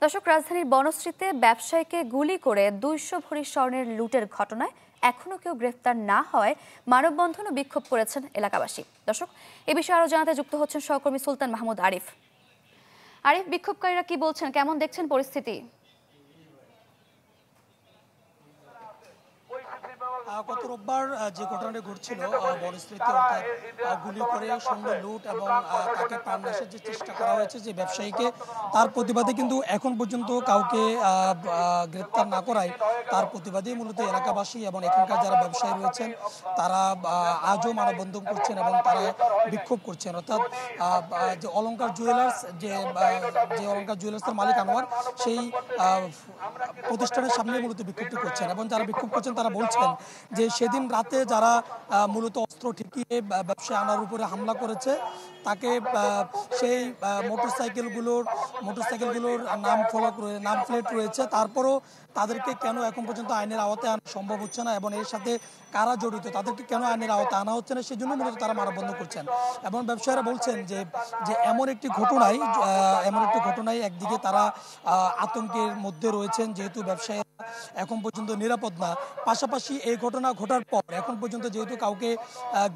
দর্শক, রাজধানীর বনশ্রীতে ব্যবসায়ীকে গুলি করে ২০০ ভরি স্বর্ণের লুটের ঘটনায় এখনো কেউ গ্রেফতার না হয় মানববন্ধন ও বিক্ষোভ করেছেন এলাকাবাসী। দর্শক, এ বিষয়ে আরো জানাতে যুক্ত হচ্ছেন সহকর্মী সুলতান মাহমুদ আরিফ। বিক্ষোভকারীরা কি বলছেন, কেমন দেখছেন পরিস্থিতি? গত রোববার যে ঘটনাটি ঘটছিল বনশ্রীতে, অর্থাৎ গুলি করে স্বর্ণ লুট এবং তাকে প্রাণনাশের যে চেষ্টা করা হয়েছে যে ব্যবসায়ীকে, তার প্রতিবাদে কিন্তু এখন পর্যন্ত কাউকে গ্রেপ্তার না করায় তার প্রতিবাদে মূলত এলাকাবাসী এবং এখানকার যারা ব্যবসায়ী রয়েছেন তারা আজও মানববন্ধন করছেন এবং তারা বিক্ষোভ করছেন। অর্থাৎ যে অলংকার জুয়েলার্স যে অলংকার জুয়েলার্সের মালিক আনোয়ার, সেই প্রতিষ্ঠানের সামনে মূলত বিক্ষোভটি করছেন এবং যারা বিক্ষোভ করছেন তারা বলছেন যে সেদিন রাতে যারা মূলত অস্ত্র ঠেকিয়ে ব্যবসায়ী আনার উপরে হামলা করেছে তাকে সেই মোটরসাইকেলগুলোর নাম প্লেট রয়েছে, তারপরও তাদেরকে কেন এখন পর্যন্ত আইনের আওতায় আনা সম্ভব হচ্ছে না এবং এর সাথে কারা জড়িত তাদেরকে কেন আইনের আওতায় আনা হচ্ছে না, সেই জন্য মূলত তারা মানববন্ধন করছেন। এবং ব্যবসায়ীরা বলছেন যে এমন একটি ঘটনায় একদিকে তারা আতঙ্কের মধ্যে রয়েছেন, যেহেতু ব্যবসায়ী এখন পর্যন্ত নিরাপদ না, পাশাপাশি এই ঘটনা ঘটার পর এখন পর্যন্ত যেহেতু কাউকে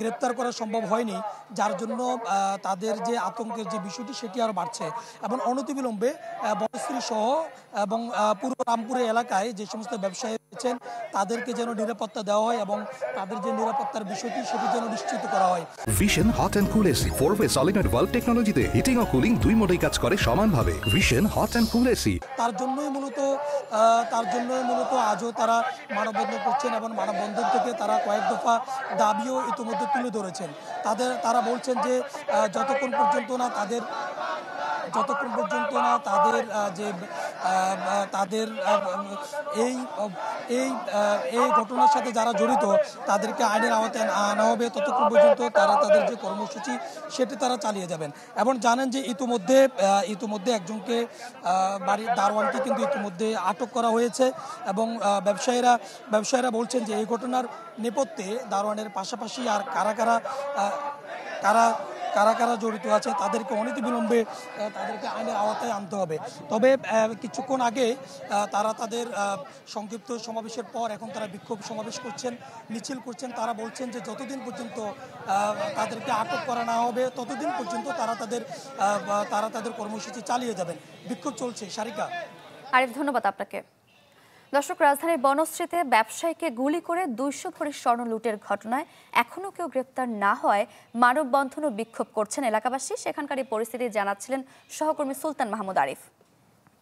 গ্রেপ্তার করা সম্ভব হয়নি, যার জন্য তাদের যে আতঙ্কের যে বিষয়টি সেটি আরও বাড়ছে। এবং অনতিবিলম্বে বনশ্রী সহ এবং পুরো রামপুরে এলাকায় যে সমস্ত ব্যবসায়ী রয়েছেন তাদেরকে যেন নিরাপত্তা দেওয়া হয় এবং তাদের যে নিরাপত্তার বিষয়টি সেটি যেন নিশ্চিত করা হয়। Vision hot and cool AC 4-ওয়ে সলিনয়েড ভালভ টেকনোলজিতে হিটিং ও কুলিং দুই মোডেই কাজ করে সমানভাবে। Vision hot and cool AC. তার জন্যই মূলত আজও তারা মানববন্ধন করছেন এবং মানববন্ধন থেকে তারা কয়েক দফা দাবিও ইতিমধ্যে তুলে ধরেছেন। তারা বলছেন যে যতক্ষণ পর্যন্ত না তাদের এই ঘটনার সাথে যারা জড়িত তাদেরকে আইনের আওতায় আনা হবে, ততক্ষণ পর্যন্ত তারা তাদের যে কর্মসূচি সেটি তারা চালিয়ে যাবেন। এবং জানেন যে ইতিমধ্যে একজনকে বাড়ির দারোয়ানকে কিন্তু ইতিমধ্যে আটক করা হয়েছে এবং ব্যবসায়ীরা বলছেন যে এই ঘটনার নেপথ্যে দারোয়ানের পাশাপাশি আর কারা জড়িত আছে তাদেরকে অনতিবিলম্বে তাদেরকে আইনের আওতায় আনতে হবে। তবে কিছুক্ষণ আগে তারা তাদের সংক্ষিপ্ত সমাবেশের পর এখন তারা বিক্ষোভ সমাবেশ করছেন, মিছিল করছেন। তারা বলছেন যে যতদিন পর্যন্ত তাদেরকে আটক করা না হবে ততদিন পর্যন্ত তারা তাদের কর্মসূচি চালিয়ে যাবেন। বিক্ষোভ চলছে। সারিকা। আরিফ, ধন্যবাদ আপনাকে। দর্শক, রাজধানীর বনশ্রীতে ব্যবসায়ীকে গুলি করে ২০০ ভরি স্বর্ণ লুটের ঘটনায় এখনো কেউ গ্রেপ্তার না হয় মানববন্ধন ও বিক্ষোভ করছেন এলাকাবাসী। সেখানকার পরিস্থিতি জানাচ্ছিলেন সহকর্মী সুলতান মাহমুদ আরিফ।